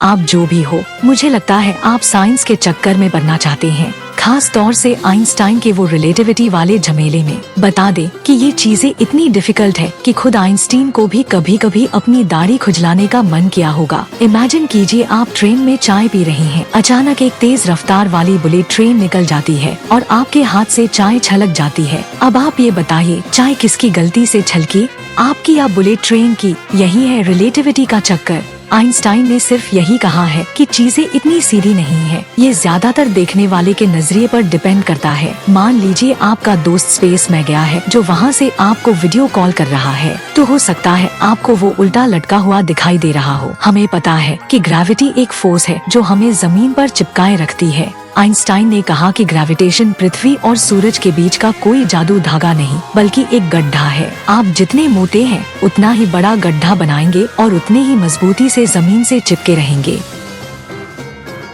आप जो भी हो, मुझे लगता है आप साइंस के चक्कर में पड़ना चाहते हैं, खास तौर से आइंस्टाइन के वो रिलेटिविटी वाले झमेले में। बता दे कि ये चीजें इतनी डिफिकल्ट है कि खुद आइंस्टीन को भी कभी कभी अपनी दाढ़ी खुजलाने का मन किया होगा। इमेजिन कीजिए आप ट्रेन में चाय पी रहे हैं, अचानक एक तेज रफ्तार वाली बुलेट ट्रेन निकल जाती है और आपके हाथ से चाय छलक जाती है। अब आप ये बताइए, चाय किसकी गलती से छलकी, आपकी या बुलेट ट्रेन की? यही है रिलेटिविटी का चक्कर। आइंस्टाइन ने सिर्फ यही कहा है कि चीजें इतनी सीधी नहीं है। ये ज्यादातर देखने वाले के नजरिए पर डिपेंड करता है। मान लीजिए आपका दोस्त स्पेस में गया है, जो वहाँ से आपको वीडियो कॉल कर रहा है, तो हो सकता है आपको वो उल्टा लटका हुआ दिखाई दे रहा हो। हमें पता है कि ग्रेविटी एक फोर्स है जो हमें जमीन पर चिपकाए रखती है। आइंस्टाइन ने कहा कि ग्रेविटेशन पृथ्वी और सूरज के बीच का कोई जादू धागा नहीं, बल्कि एक गड्ढा है। आप जितने मोटे हैं उतना ही बड़ा गड्ढा बनाएंगे और उतने ही मजबूती से जमीन से चिपके रहेंगे।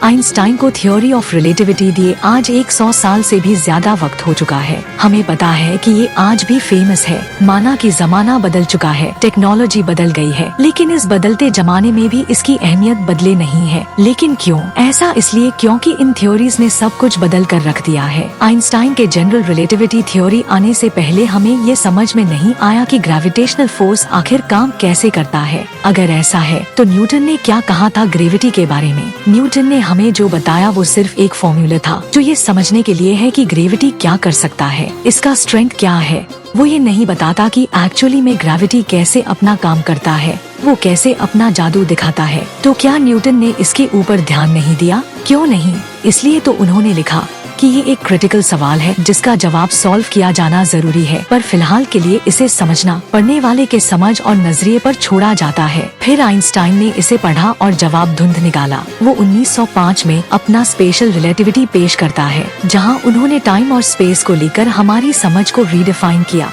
आइंस्टाइन को थ्योरी ऑफ रिलेटिविटी दिए आज 100 साल से भी ज्यादा वक्त हो चुका है। हमें पता है कि ये आज भी फेमस है। माना कि जमाना बदल चुका है, टेक्नोलॉजी बदल गई है, लेकिन इस बदलते जमाने में भी इसकी अहमियत बदले नहीं है। लेकिन क्यों? ऐसा इसलिए क्योंकि इन थ्योरीज ने सब कुछ बदल कर रख दिया है। आइंस्टाइन के जनरल रिलेटिविटी थ्योरी आने से पहले हमें ये समझ में नहीं आया कि ग्रेविटेशनल फोर्स आखिर काम कैसे करता है। अगर ऐसा है तो न्यूटन ने क्या कहा था ग्रेविटी के बारे में? न्यूटन ने हमें जो बताया वो सिर्फ एक फॉर्मूला था, जो ये समझने के लिए है कि ग्रेविटी क्या कर सकता है, इसका स्ट्रेंथ क्या है। वो ये नहीं बताता कि एक्चुअली में ग्रेविटी कैसे अपना काम करता है, वो कैसे अपना जादू दिखाता है। तो क्या न्यूटन ने इसके ऊपर ध्यान नहीं दिया? क्यों नहीं? इसलिए तो उन्होंने लिखा कि ये एक क्रिटिकल सवाल है जिसका जवाब सॉल्व किया जाना जरूरी है, पर फिलहाल के लिए इसे समझना पढ़ने वाले के समझ और नजरिए पर छोड़ा जाता है। फिर आइंस्टाइन ने इसे पढ़ा और जवाब ढूंढ निकाला। वो 1905 में अपना स्पेशल रिलेटिविटी पेश करता है, जहां उन्होंने टाइम और स्पेस को लेकर हमारी समझ को रीडिफाइन किया।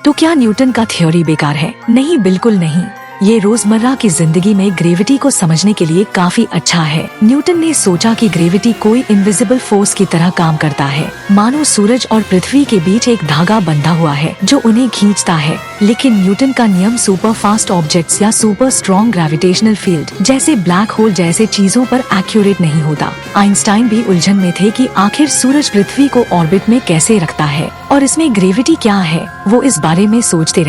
तो क्या न्यूटन का थ्योरी बेकार है? नहीं, बिल्कुल नहीं। ये रोजमर्रा की जिंदगी में ग्रेविटी को समझने के लिए काफी अच्छा है। न्यूटन ने सोचा कि ग्रेविटी कोई इनविजिबल फोर्स की तरह काम करता है, मानो सूरज और पृथ्वी के बीच एक धागा बंधा हुआ है जो उन्हें खींचता है। लेकिन न्यूटन का नियम सुपर फास्ट ऑब्जेक्ट्स या सुपर स्ट्रॉन्ग ग्रेविटेशनल फील्ड जैसे ब्लैक होल जैसे चीजों पर एक्यूरेट नहीं होता। आइंस्टाइन भी उलझन में थे कि आखिर सूरज पृथ्वी को ऑर्बिट में कैसे रखता है और इसमें ग्रेविटी क्या है। वो इस बारे में सोचते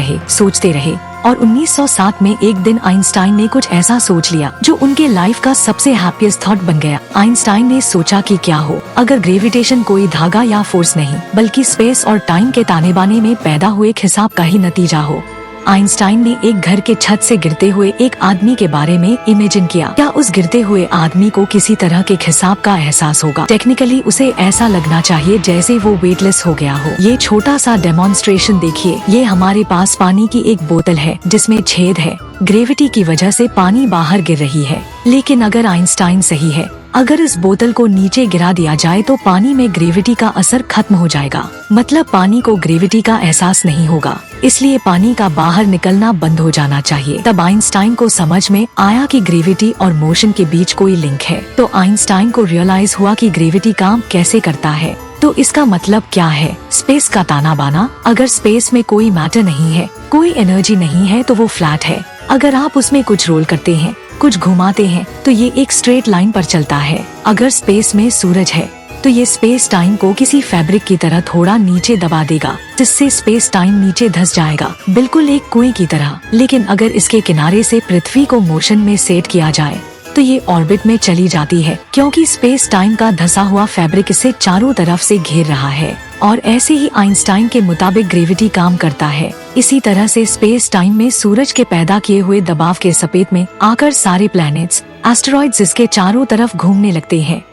रहे और 1907 में एक दिन आइंस्टाइन ने कुछ ऐसा सोच लिया जो उनके लाइफ का सबसे हैप्पीएस्ट थॉट बन गया। आइंस्टाइन ने सोचा कि क्या हो अगर ग्रेविटेशन कोई धागा या फोर्स नहीं, बल्कि स्पेस और टाइम के ताने बाने में पैदा हुए हिसाब का ही नतीजा हो। आइंस्टाइन ने एक घर के छत से गिरते हुए एक आदमी के बारे में इमेजिन किया। क्या उस गिरते हुए आदमी को किसी तरह के हिसाब का एहसास होगा? टेक्निकली उसे ऐसा लगना चाहिए जैसे वो वेटलेस हो गया हो। ये छोटा सा डेमोन्स्ट्रेशन देखिए। ये हमारे पास पानी की एक बोतल है जिसमें छेद है। ग्रेविटी की वजह से पानी बाहर गिर रही है। लेकिन अगर आइंस्टाइन सही है, अगर इस बोतल को नीचे गिरा दिया जाए तो पानी में ग्रेविटी का असर खत्म हो जाएगा। मतलब पानी को ग्रेविटी का एहसास नहीं होगा, इसलिए पानी का बाहर निकलना बंद हो जाना चाहिए। तब आइंस्टाइन को समझ में आया कि ग्रेविटी और मोशन के बीच कोई लिंक है। तो आइंस्टाइन को रियलाइज हुआ कि ग्रेविटी काम कैसे करता है। तो इसका मतलब क्या है? स्पेस का ताना बाना। अगर स्पेस में कोई मैटर नहीं है, कोई एनर्जी नहीं है, तो वो फ्लैट है। अगर आप उसमें कुछ रोल करते हैं, कुछ घुमाते हैं, तो ये एक स्ट्रेट लाइन पर चलता है। अगर स्पेस में सूरज है तो ये स्पेस टाइम को किसी फैब्रिक की तरह थोड़ा नीचे दबा देगा, जिससे स्पेस टाइम नीचे धंस जाएगा, बिल्कुल एक कुएं की तरह। लेकिन अगर इसके किनारे से पृथ्वी को मोशन में सेट किया जाए तो ये ऑर्बिट में चली जाती है, क्योंकि स्पेस टाइम का धंसा हुआ फैब्रिक इसे चारों तरफ से घेर रहा है। और ऐसे ही आइंस्टाइन के मुताबिक ग्रेविटी काम करता है। इसी तरह से स्पेस टाइम में सूरज के पैदा किए हुए दबाव के सपेट में आकर सारे प्लैनेट्स, एस्टेरॉइड्स इसके चारों तरफ घूमने लगते हैं।